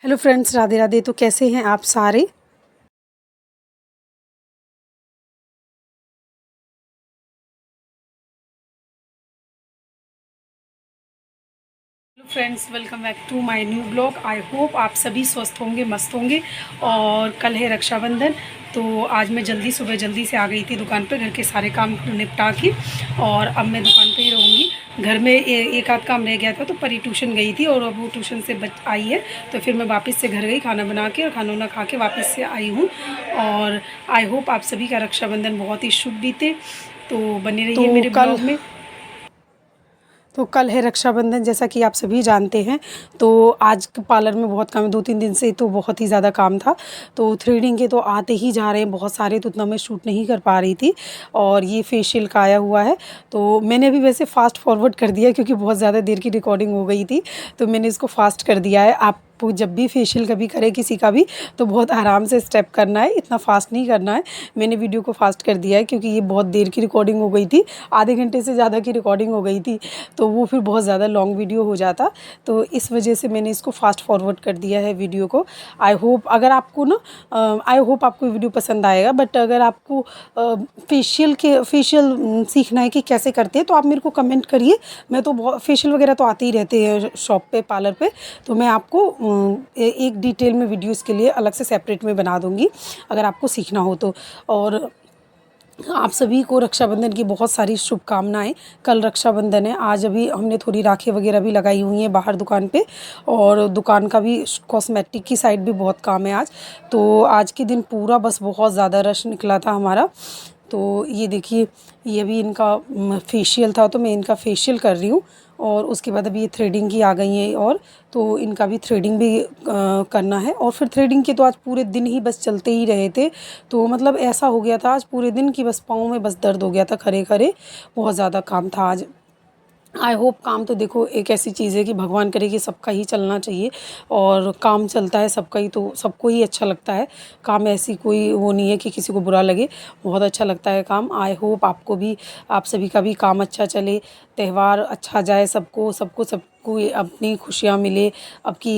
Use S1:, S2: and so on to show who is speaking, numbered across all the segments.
S1: Hello friends, Radhe Radhe. तो कैसे हैं आप सारे। Hello friends, welcome back to my new blog. I hope आप सभी स्वस्थ होंगे, मस्त होंगे। और कल है रक्षाबंधन, तो आज मैं सुबह जल्दी से आ गई थी दुकान पे, घर के सारे काम निपटा के। और अब मैं दुकान पे ही रहूँगी। घर में एक आध काम रह गया था, तो परी ट्यूशन गई थी और अब वो ट्यूशन से आई है। तो फिर मैं वापस से घर गई, खाना बना के और खाना वाना खा के वापस से आई हूँ। और आई होप आप सभी का रक्षाबंधन बहुत ही शुभ बीते। तो बने रहिए मेरे ब्लॉग में। तो कल है रक्षाबंधन, जैसा कि आप सभी जानते हैं। तो आज पार्लर में बहुत काम है, 2-3 दिन से तो बहुत ही ज़्यादा काम था। तो थ्रेडिंग के तो आते ही जा रहे हैं बहुत सारे, तो उतना मैं शूट नहीं कर पा रही थी। और ये फेशियल का आया हुआ है, तो मैंने अभी वैसे फ़ास्ट फॉरवर्ड कर दिया क्योंकि बहुत ज़्यादा देर की रिकॉर्डिंग हो गई थी। तो मैंने इसको फ़ास्ट कर दिया है। आप जब भी फेशियल कभी करें किसी का भी, तो बहुत आराम से स्टेप करना है, इतना फास्ट नहीं करना है। मैंने वीडियो को फास्ट कर दिया है क्योंकि ये बहुत देर की रिकॉर्डिंग हो गई थी, आधे घंटे से ज़्यादा की रिकॉर्डिंग हो गई थी। तो वो फिर बहुत ज़्यादा लॉन्ग वीडियो हो जाता, तो इस वजह से मैंने इसको फास्ट फॉरवर्ड कर दिया है वीडियो को। आई होप अगर आपको ना आई होप आपको वीडियो पसंद आएगा। बट अगर आपको फेशियल सीखना है कि कैसे करते हैं, तो आप मेरे को कमेंट करिए। मैं तो बहुत फेशियल वगैरह तो आते ही रहते हैं शॉप पे, पार्लर पे। तो मैं आपको एक डिटेल में वीडियो इसके लिए अलग से सेपरेट में बना दूँगी, अगर आपको सीखना हो तो। और आप सभी को रक्षाबंधन की बहुत सारी शुभकामनाएं। कल रक्षाबंधन है। आज अभी हमने थोड़ी राखी वगैरह भी लगाई हुई हैं बाहर दुकान पे, और दुकान का भी कॉस्मेटिक की साइड भी बहुत काम है आज। तो आज के दिन पूरा बस बहुत ज़्यादा रश निकला था हमारा। तो ये देखिए, ये अभी इनका फेशियल था, तो मैं इनका फेशियल कर रही हूँ। और उसके बाद अभी ये थ्रेडिंग की आ गई हैं, और तो इनका भी थ्रेडिंग भी करना है। और फिर थ्रेडिंग के तो आज पूरे दिन ही बस चलते ही रहे थे। तो मतलब ऐसा हो गया था आज पूरे दिन कि बस पाँव में बस दर्द हो गया था खड़े खड़े। बहुत ज़्यादा काम था आज। आई होप काम तो देखो एक ऐसी चीज़ है कि भगवान करे कि सबका ही चलना चाहिए। और काम चलता है सबका ही, तो सबको ही अच्छा लगता है काम। ऐसी कोई वो नहीं है कि किसी को बुरा लगे, बहुत अच्छा लगता है काम। आई होप आपको भी, आप सभी का भी काम अच्छा चले, त्यौहार अच्छा जाए, सबको सबको सबको अपनी खुशियाँ मिले। आपकी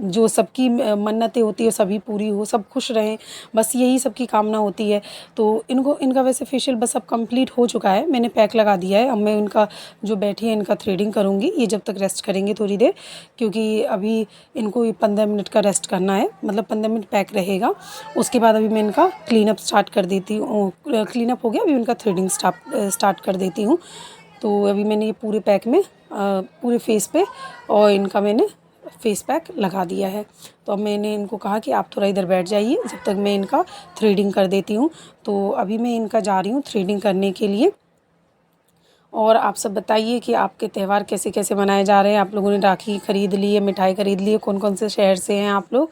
S1: जो सबकी मन्नतें होती है सभी पूरी हो, सब खुश रहें, बस यही सबकी कामना होती है। तो इनका वैसे फेशियल बस अब कंप्लीट हो चुका है, मैंने पैक लगा दिया है। अब मैं इनका जो बैठी है इनका थ्रेडिंग करूँगी, ये जब तक रेस्ट करेंगे थोड़ी देर, क्योंकि अभी इनको 15 मिनट का रेस्ट करना है, मतलब 15 मिनट पैक रहेगा। उसके बाद अभी मैं इनका क्लीन अप स्टार्ट कर देती हूँ। क्लीन अप हो गया, अभी इनका थ्रेडिंग स्टार्ट कर देती हूँ। तो अभी मैंने ये पूरे पैक में पूरे फेस पे और इनका मैंने फेस पैक लगा दिया है। तो अब मैंने इनको कहा कि आप थोड़ा इधर बैठ जाइए जब तक मैं इनका थ्रेडिंग कर देती हूँ। तो अभी मैं इनका जा रही हूँ थ्रेडिंग करने के लिए। और आप सब बताइए कि आपके त्यौहार कैसे कैसे मनाए जा रहे हैं। आप लोगों ने राखी ख़रीद ली है, मिठाई ख़रीद ली है, कौन कौन से शहर से हैं आप लोग।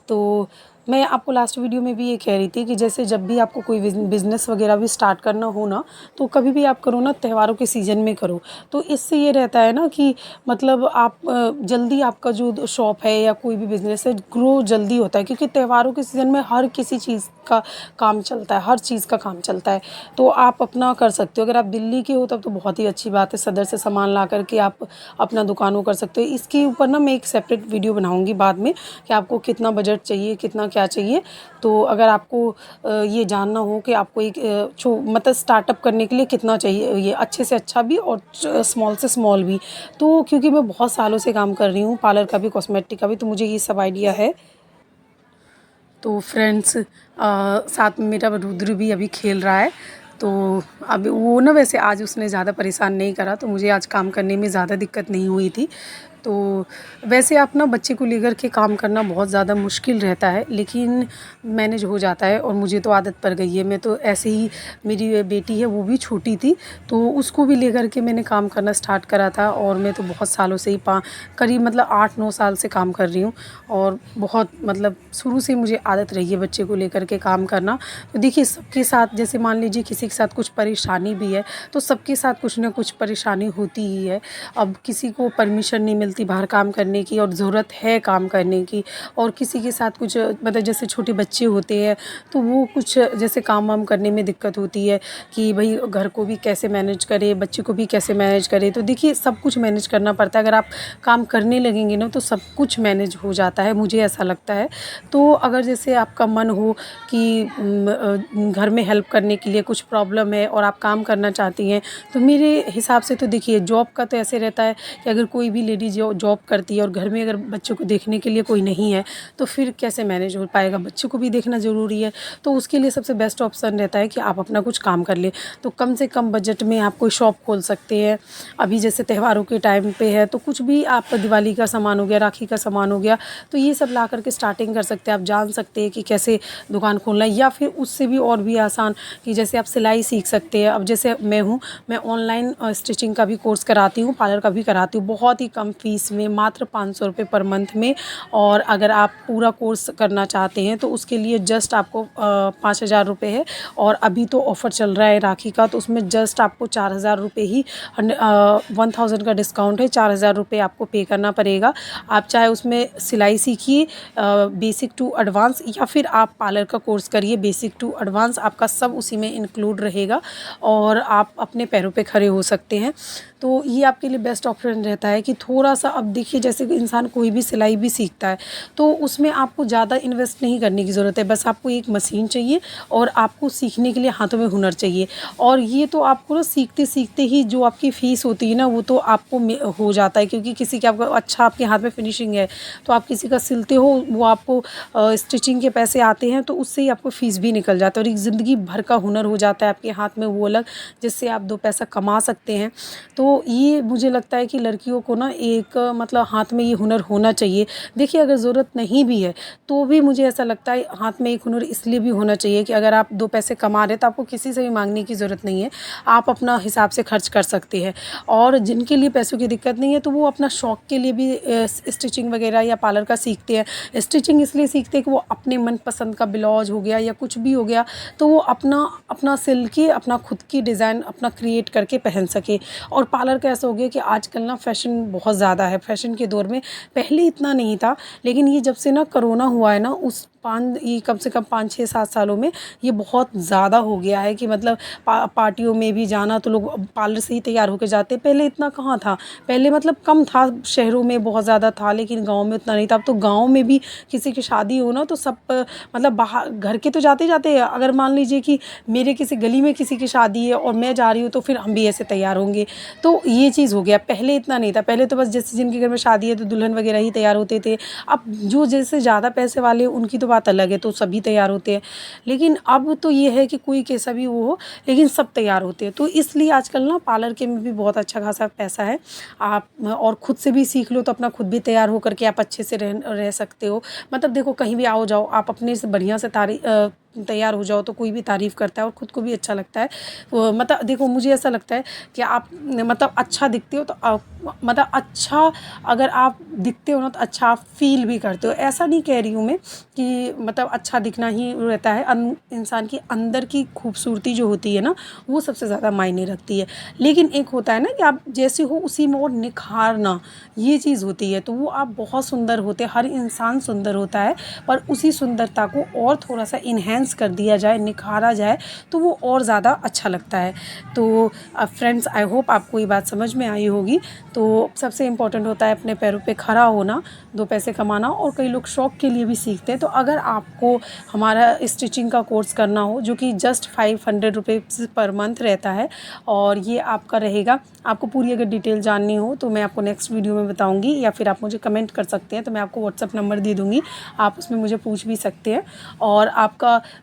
S1: तो मैं आपको लास्ट वीडियो में भी ये कह रही थी कि जैसे जब भी आपको कोई बिज़नेस वगैरह भी स्टार्ट करना हो ना, तो कभी भी आप करो ना त्योहारों के सीज़न में करो। तो इससे ये रहता है ना कि मतलब आप जल्दी आपका जो शॉप है या कोई भी बिज़नेस है ग्रो जल्दी होता है, क्योंकि त्योहारों के सीज़न में हर किसी चीज़ का काम चलता है, हर चीज़ का काम चलता है। तो आप अपना कर सकते हो। अगर आप दिल्ली के हो तब तो बहुत ही अच्छी बात है, सदर से सामान ला कर के आप अपना दुकानों कर सकते हो। इसके ऊपर ना मैं एक सेपरेट वीडियो बनाऊंगी बाद में कि आपको कितना बजट चाहिए, कितना क्या चाहिए। तो अगर आपको ये जानना हो कि आपको एक मतलब स्टार्टअप करने के लिए कितना चाहिए, ये अच्छे से अच्छा भी और स्मॉल से स्मॉल भी, तो क्योंकि मैं बहुत सालों से काम कर रही हूँ पार्लर का भी, कॉस्मेटिक का भी, तो मुझे ये सब आइडिया है। तो फ्रेंड्स, साथ में मेरा रुद्र भी अभी खेल रहा है। तो अब वो ना, वैसे आज उसने ज़्यादा परेशान नहीं करा, तो मुझे आज काम करने में ज़्यादा दिक्कत नहीं हुई थी। तो वैसे आप ना बच्चे को लेकर के काम करना बहुत ज़्यादा मुश्किल रहता है, लेकिन मैनेज हो जाता है और मुझे तो आदत पड़ गई है। मैं तो ऐसे ही, मेरी बेटी है वो भी छोटी थी, तो उसको भी लेकर के मैंने काम करना स्टार्ट करा था। और मैं तो बहुत सालों से ही करीब मतलब 8-9 साल से काम कर रही हूँ। और बहुत मतलब शुरू से मुझे आदत रही है बच्चे को लेकर के काम करना। तो देखिए सबके साथ, जैसे मान लीजिए किसी के साथ कुछ परेशानी भी है, तो सबके साथ कुछ ना कुछ परेशानी होती ही है। अब किसी को परमिशन नहीं मिलती चलती बाहर काम करने की और ज़रूरत है काम करने की, और किसी के साथ कुछ मतलब जैसे छोटे बच्चे होते हैं तो वो कुछ जैसे काम वाम करने में दिक्कत होती है कि भाई घर को भी कैसे मैनेज करे, बच्चे को भी कैसे मैनेज करे। तो देखिए सब कुछ मैनेज करना पड़ता है, अगर आप काम करने लगेंगे ना तो सब कुछ मैनेज हो जाता है, मुझे ऐसा लगता है। तो अगर जैसे आपका मन हो कि घर में हेल्प करने के लिए कुछ प्रॉब्लम है और आप काम करना चाहती हैं, तो मेरे हिसाब से तो देखिए जॉब का तो ऐसे रहता है कि अगर कोई भी लेडी जॉब करती है और घर में अगर बच्चों को देखने के लिए कोई नहीं है तो फिर कैसे मैनेज हो पाएगा, बच्चों को भी देखना ज़रूरी है। तो उसके लिए सबसे बेस्ट ऑप्शन रहता है कि आप अपना कुछ काम कर लें। तो कम से कम बजट में आप कोई शॉप खोल सकते हैं। अभी जैसे त्योहारों के टाइम पे है तो कुछ भी आप, दिवाली का सामान हो गया, राखी का सामान हो गया, तो ये सब ला करके स्टार्टिंग कर सकते हैं। आप जान सकते हैं कि कैसे दुकान खोलना है, या फिर उससे भी और भी आसान कि जैसे आप सिलाई सीख सकते हैं। अब जैसे मैं ऑनलाइन स्टिचिंग का भी कोर्स कराती हूँ, पार्लर का भी कराती हूँ, बहुत ही कम फीस में, मात्र 500 रुपये पर मंथ में। और अगर आप पूरा कोर्स करना चाहते हैं तो उसके लिए जस्ट आपको 5,000 रुपये है। और अभी तो ऑफ़र चल रहा है राखी का, तो उसमें जस्ट आपको 4,000 रुपये ही 1000 का डिस्काउंट है, 4,000 रुपये आपको पे करना पड़ेगा। आप चाहे उसमें सिलाई सीखिए बेसिक टू एडवांस, या फिर आप पार्लर का कोर्स करिए बेसिक टू एडवांस, आपका सब उसी में इंक्लूड रहेगा और आप अपने पैरों पे खड़े हो सकते हैं। तो ये आपके लिए बेस्ट ऑप्शन रहता है कि थोड़ा सा, अब देखिए जैसे कि इंसान कोई भी सिलाई भी सीखता है तो उसमें आपको ज़्यादा इन्वेस्ट नहीं करने की ज़रूरत है, बस आपको एक मशीन चाहिए और आपको सीखने के लिए हाथों में हुनर चाहिए। और ये तो आपको ना सीखते सीखते ही जो आपकी फ़ीस होती है ना वो तो आपको हो जाता है, क्योंकि किसी के आपका अच्छा आपके हाथ में फिनिशिंग है तो आप किसी का सिलते हो, वो आपको स्टिचिंग के पैसे आते हैं तो उससे ही आपको फ़ीस भी निकल जाता है, और एक ज़िंदगी भर का हुनर हो जाता है आपके हाथ में वो अलग, जिससे आप 2 पैसा कमा सकते हैं। तो ये मुझे लगता है कि लड़कियों को ना एक मतलब हाथ में ये हुनर होना चाहिए। देखिए अगर ज़रूरत नहीं भी है तो भी मुझे ऐसा लगता है हाथ में एक हुनर इसलिए भी होना चाहिए कि अगर आप 2 पैसे कमा रहे हैं तो आपको किसी से भी मांगने की ज़रूरत नहीं है, आप अपना हिसाब से खर्च कर सकते हैं। और जिनके लिए पैसों की दिक्कत नहीं है तो वो अपना शौक़ के लिए भी स्टिचिंग वगैरह या पार्लर का सीखते हैं। स्टिचिंग इसलिए सीखते हैं कि वो अपने मनपसंद का ब्लाउज हो गया या कुछ भी हो गया तो वो अपना सिल के अपना खुद की डिज़ाइन अपना क्रिएट करके पहन सके। और पार्लर का ऐसा हो गया कि आजकल ना फ़ैशन बहुत ज़्यादा है, फ़ैशन के दौर में पहले इतना नहीं था, लेकिन ये जब से ना कोरोना हुआ है ना उस ये कम से कम 5-6-7 सालों में ये बहुत ज़्यादा हो गया है कि मतलब पार्टियों में भी जाना तो लोग पार्लर से ही तैयार होकर जाते। पहले इतना कहाँ था, पहले मतलब कम था, शहरों में बहुत ज़्यादा था लेकिन गाँव में उतना नहीं था। अब तो गाँव में भी किसी की शादी हो ना तो सब मतलब बाहर घर के तो जाते जाते हैं, अगर मान लीजिए कि मेरे किसी गली में किसी की शादी है और मैं जा रही हूँ तो फिर हम भी ऐसे तैयार होंगे। तो ये चीज़ हो गया, पहले इतना नहीं था, पहले तो बस जैसे जिनके घर में शादी है तो दुल्हन वगैरह ही तैयार होते थे। अब जो जैसे ज़्यादा पैसे वाले उनकी तो बात अलग है, तो सभी तैयार होते हैं। लेकिन अब तो ये है कि कोई कैसा भी वो हो लेकिन सब तैयार होते हैं। तो इसलिए आजकल ना पार्लर के में भी बहुत अच्छा खासा पैसा है। आप और खुद से भी सीख लो तो अपना खुद भी तैयार होकर के आप अच्छे से रह सकते हो। मतलब देखो कहीं भी आओ जाओ आप अपने से बढ़िया से तैयार हो जाओ तो कोई भी तारीफ़ करता है और ख़ुद को भी अच्छा लगता है। मतलब देखो मुझे ऐसा लगता है कि आप मतलब अच्छा दिखते हो तो मतलब अच्छा, अगर आप दिखते हो ना तो अच्छा आप फ़ील भी करते हो। ऐसा नहीं कह रही हूँ मैं कि मतलब अच्छा दिखना ही रहता है, इंसान की अंदर की खूबसूरती जो होती है ना वो सबसे ज़्यादा मायने रखती है। लेकिन एक होता है ना कि आप जैसे हो उसी में और निखारना, ये चीज़ होती है, तो वो आप बहुत सुंदर होते हैं, हर इंसान सुंदर होता है, पर उसी सुंदरता को और थोड़ा सा इन्हेंस कर दिया जाए, निखारा जाए तो वो और ज़्यादा अच्छा लगता है। तो फ्रेंड्स आई होप आपको ये बात समझ में आई होगी। तो सबसे इम्पोर्टेंट होता है अपने पैरों पे खड़ा होना, 2 पैसे कमाना, और कई लोग शौक़ के लिए भी सीखते हैं। तो अगर आपको हमारा स्टिचिंग का कोर्स करना हो जो कि जस्ट 500 रुपीज़ पर मंथ रहता है और ये आपका रहेगा, आपको पूरी अगर डिटेल जाननी हो तो मैं आपको नेक्स्ट वीडियो में बताऊंगी, या फिर आप मुझे कमेंट कर सकते हैं तो मैं आपको व्हाट्सअप नंबर दे दूँगी, आप उसमें मुझे पूछ भी सकते हैं।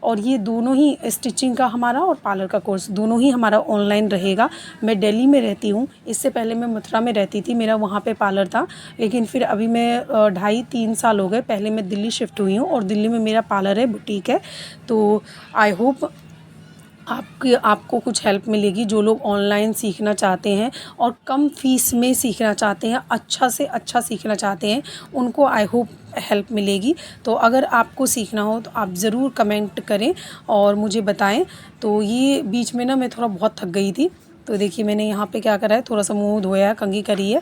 S1: और ये दोनों ही स्टिचिंग का हमारा और पार्लर का कोर्स दोनों ही हमारा ऑनलाइन रहेगा। मैं दिल्ली में रहती हूँ, इससे पहले मैं मथुरा में रहती थी, मेरा वहाँ पे पार्लर था, लेकिन फिर अभी मैं 2.5-3 साल हो गए, पहले मैं दिल्ली शिफ्ट हुई हूँ और दिल्ली में मेरा पार्लर है, बुटीक है। तो आई होप आपको कुछ हेल्प मिलेगी। जो लोग ऑनलाइन सीखना चाहते हैं और कम फीस में सीखना चाहते हैं, अच्छा से अच्छा सीखना चाहते हैं, उनको आई होप हेल्प मिलेगी। तो अगर आपको सीखना हो तो आप ज़रूर कमेंट करें और मुझे बताएं। तो ये बीच में ना मैं थोड़ा बहुत थक गई थी, तो देखिए मैंने यहाँ पे क्या करा है, थोड़ा सा मुँह धोया है, कंघी करी है,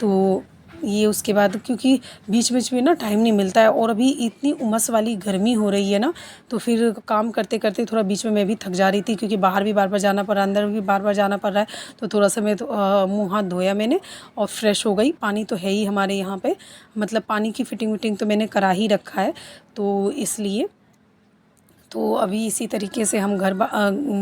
S1: तो ये उसके बाद क्योंकि बीच बीच में ना टाइम नहीं मिलता है, और अभी इतनी उमस वाली गर्मी हो रही है ना, तो फिर काम करते करते थोड़ा बीच में मैं भी थक जा रही थी, क्योंकि बाहर भी बार बार जाना पड़ रहा है, अंदर भी बार बार जाना पड़ रहा है। तो थोड़ा सा मैं तो मुँह हाथ धोया मैंने और फ्रेश हो गई। पानी तो है ही हमारे यहाँ पे, मतलब पानी की फ़िटिंग विटिंग तो मैंने करा ही रखा है, तो इसलिए तो अभी इसी तरीके से हम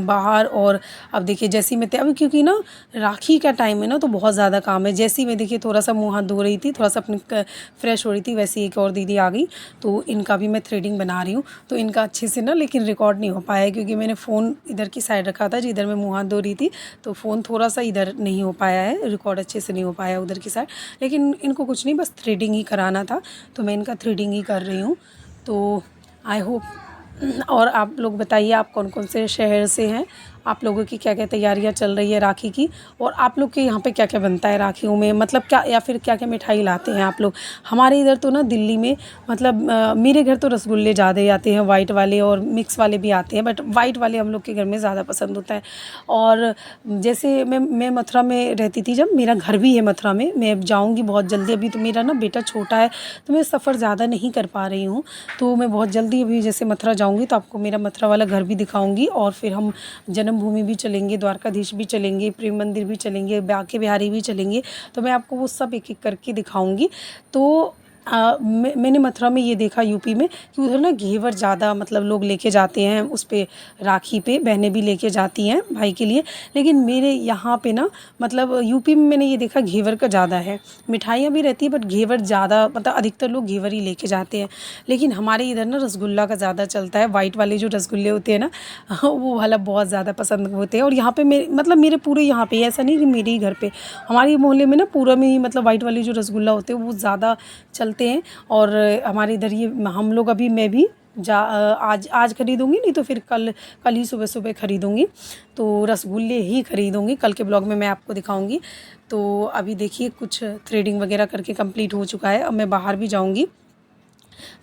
S1: बाहर। और अब देखिए जैसी मैं अभी क्योंकि ना राखी का टाइम है ना, तो बहुत ज़्यादा काम है। जैसे ही मैं देखिए थोड़ा सा मुँह हाथ धो रही थी, थोड़ा सा अपनी फ्रेश हो रही थी, वैसे ही एक और दीदी आ गई, तो इनका भी मैं थ्रेडिंग बना रही हूँ। तो इनका अच्छे से ना लेकिन रिकॉर्ड नहीं हो पाया है, क्योंकि मैंने फ़ोन इधर की साइड रखा था जिधर मैं मुँह हाथ धो रही थी, तो फ़ोन थोड़ा सा इधर नहीं हो पाया है, रिकॉर्ड अच्छे से नहीं हो पाया उधर की साइड। लेकिन इनको कुछ नहीं, बस थ्रेडिंग ही कराना था, तो मैं इनका थ्रेडिंग ही कर रही हूँ। तो आई होप। और आप लोग बताइए, आप कौन कौन से शहर से हैं, आप लोगों की क्या क्या तैयारियां चल रही है राखी की, और आप लोग के यहाँ पे क्या क्या बनता है राखियों में, मतलब क्या, या फिर क्या क्या मिठाई लाते हैं आप लोग। हमारे इधर तो ना दिल्ली में मतलब मेरे घर तो रसगुल्ले ज़्यादा आते हैं, वाइट वाले और मिक्स वाले भी आते हैं, बट वाइट वाले हम लोग के घर में ज़्यादा पसंद होता है। और जैसे मैं मथुरा में रहती थी, जब मेरा घर भी है मथुरा में, मैं जाऊँगी बहुत जल्दी। अभी तो मेरा ना बेटा छोटा है, तो मैं सफ़र ज़्यादा नहीं कर पा रही हूँ, तो मैं बहुत जल्दी अभी जैसे मथुरा जाऊँगी तो आपको मेरा मथुरा वाला घर भी दिखाऊँगी, और फिर हम जन्मभूमि भी चलेंगे, द्वारकाधीश भी चलेंगे, प्रेम मंदिर भी चलेंगे, बांके बिहारी भी चलेंगे, तो मैं आपको वो सब एक एक करके दिखाऊँगी। तो मैंने मथुरा में ये देखा यूपी में कि उधर ना घेवर ज़्यादा मतलब लोग लेके जाते हैं, उस पे राखी पे बहनें भी लेके जाती हैं भाई के लिए। लेकिन मेरे यहाँ पे ना मतलब यूपी में मैंने ये देखा घेवर का ज़्यादा है, मिठाइयाँ भी रहती है बट घेवर ज़्यादा, मतलब अधिकतर लोग घेवर ही लेके जाते हैं। लेकिन हमारे इधर ना रसगुल्ला का ज़्यादा चलता है, वाइट वाले जो रसगुल्ले होते हैं ना वो वाला बहुत ज़्यादा पसंद होते हैं। और यहाँ पे मतलब मेरे पूरे यहाँ पे, ऐसा नहीं कि मेरे ही घर पे, हमारे मोहल्ले में ना पूरा में ही मतलब वाइट वाले जो रसगुल्ला होते हैं वो ज़्यादा चलते हैं। और हमारे इधर ये हम लोग अभी, मैं भी आज खरीदूँगी, नहीं तो फिर कल कल ही सुबह सुबह खरीदूँगी, तो रसगुल्ले ही खरीदूँगी। कल के ब्लॉग में मैं आपको दिखाऊँगी। तो अभी देखिए कुछ थ्रेडिंग वगैरह करके कंप्लीट हो चुका है, अब मैं बाहर भी जाऊँगी।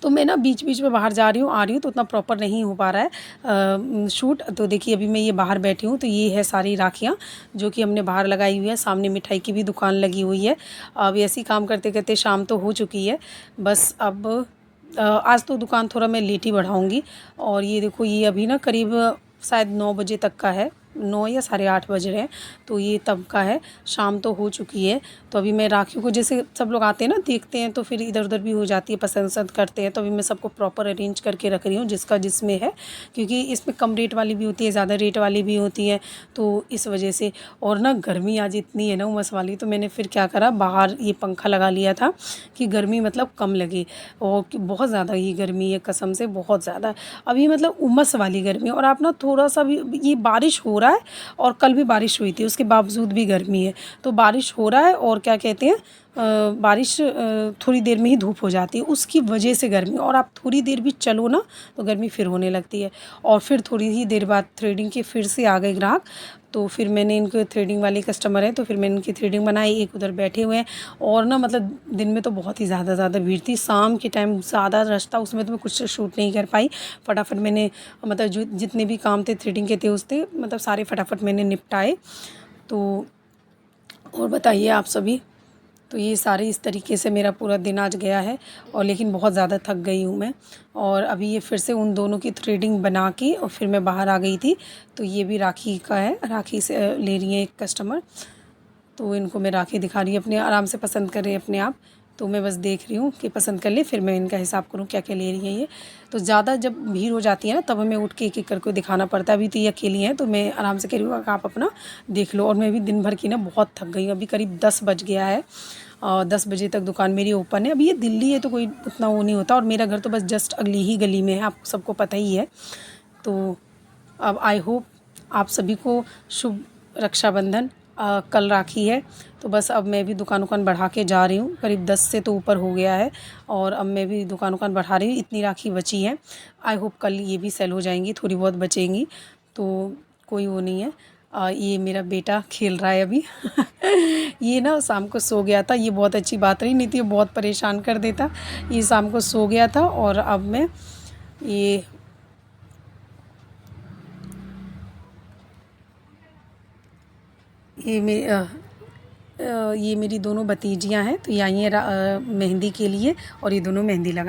S1: तो मैं ना बीच बीच में बाहर जा रही हूँ आ रही हूँ, तो उतना प्रॉपर नहीं हो पा रहा है शूट। तो देखिए अभी मैं ये बाहर बैठी हूँ, तो ये है सारी राखियाँ जो कि हमने बाहर लगाई हुई है। सामने मिठाई की भी दुकान लगी हुई है। अब ऐसे ही काम करते करते शाम तो हो चुकी है। बस अब आज तो दुकान थोड़ा मैं लेट ही बढ़ाऊँगी। और ये देखो ये अभी ना करीब शायद 9 बजे तक का है, 9 या 8:30 बज रहे हैं, तो ये तब का है, शाम तो हो चुकी है। तो अभी मैं राखियों को, जैसे सब लोग आते हैं ना देखते हैं, तो फिर इधर उधर भी हो जाती है, पसंद करते हैं, तो अभी मैं सबको प्रॉपर अरेंज करके रख रही हूँ जिसका जिसमें है, क्योंकि इसमें कम रेट वाली भी होती है, ज़्यादा रेट वाली भी होती है, तो इस वजह से। और ना गर्मी आज इतनी है ना उमस वाली, तो मैंने फिर क्या करा, बाहर ये पंखा लगा लिया था कि गर्मी मतलब कम लगे। और बहुत ज़्यादा ही गर्मी है, कसम से बहुत ज़्यादा अभी मतलब उमस वाली गर्मी। और आप ना थोड़ा सा भी, ये बारिश हो रहा है और कल भी बारिश हुई थी, उसके बावजूद भी गर्मी है। तो बारिश हो रहा है और क्या कहते हैं बारिश थोड़ी देर में ही धूप हो जाती है, उसकी वजह से गर्मी। और आप थोड़ी देर भी चलो ना तो गर्मी फिर होने लगती है। और फिर थोड़ी ही देर बाद थ्रेडिंग के फिर से आ गए ग्राहक, तो फिर मैंने इनको, थ्रेडिंग वाले कस्टमर हैं, तो फिर मैंने इनकी थ्रेडिंग बनाई, एक उधर बैठे हुए हैं। और ना मतलब दिन में तो बहुत ही ज़्यादा भीड़ थी, शाम के टाइम ज़्यादा रश था, उसमें तो मैं कुछ शूट नहीं कर पाई। फटाफट मैंने मतलब जो जितने भी काम थे थ्रेडिंग के थे उससे मतलब सारे फटाफट मैंने निपटाए। तो और बताइए आप सभी। तो ये सारे इस तरीके से मेरा पूरा दिन आज गया है, और लेकिन बहुत ज़्यादा थक गई हूँ मैं। और अभी ये फिर से उन दोनों की थ्रेडिंग बना के और फिर मैं बाहर आ गई थी। तो ये भी राखी का है, राखी से ले रही है एक कस्टमर, तो इनको मैं राखी दिखा रही हूँ, अपने आराम से पसंद कर रही है अपने आप। तो मैं बस देख रही हूँ कि पसंद कर ले, फिर मैं इनका हिसाब करूँ क्या क्या ले रही है ये। तो ज़्यादा जब भीड़ हो जाती है ना, तब हमें उठ के एक एक करके दिखाना पड़ता है। अभी तो ये अकेली हैं, तो मैं आराम से कह रही हूँ कि आप अपना देख लो। और मैं भी दिन भर की ना बहुत थक गई हूँ, अभी करीब 10 बज गया है, और 10 बजे तक दुकान मेरी ओपन है। अभी ये दिल्ली है तो कोई उतना वो नहीं होता, और मेरा घर तो बस जस्ट अगली ही गली में है, आपको सबको पता ही है। तो अब आई होप आप सभी को शुभ रक्षाबंधन। कल राखी है, तो बस अब मैं भी दुकान बढ़ा के जा रही हूँ, करीब 10 से तो ऊपर हो गया है, और अब मैं भी दुकान बढ़ा रही हूँ। इतनी राखी बची है, आई होप कल ये भी सेल हो जाएंगी, थोड़ी बहुत बचेंगी, तो कोई वो नहीं है। ये मेरा बेटा खेल रहा है अभी ये ना शाम को सो गया था, ये बहुत अच्छी बात रही, नहीं तो ये बहुत परेशान कर देता। ये शाम को सो गया था, और अब मैं ये ये मेरी दोनों भतीजियाँ हैं, तो ये आई हैं मेहंदी के लिए और ये दोनों मेहंदी लगा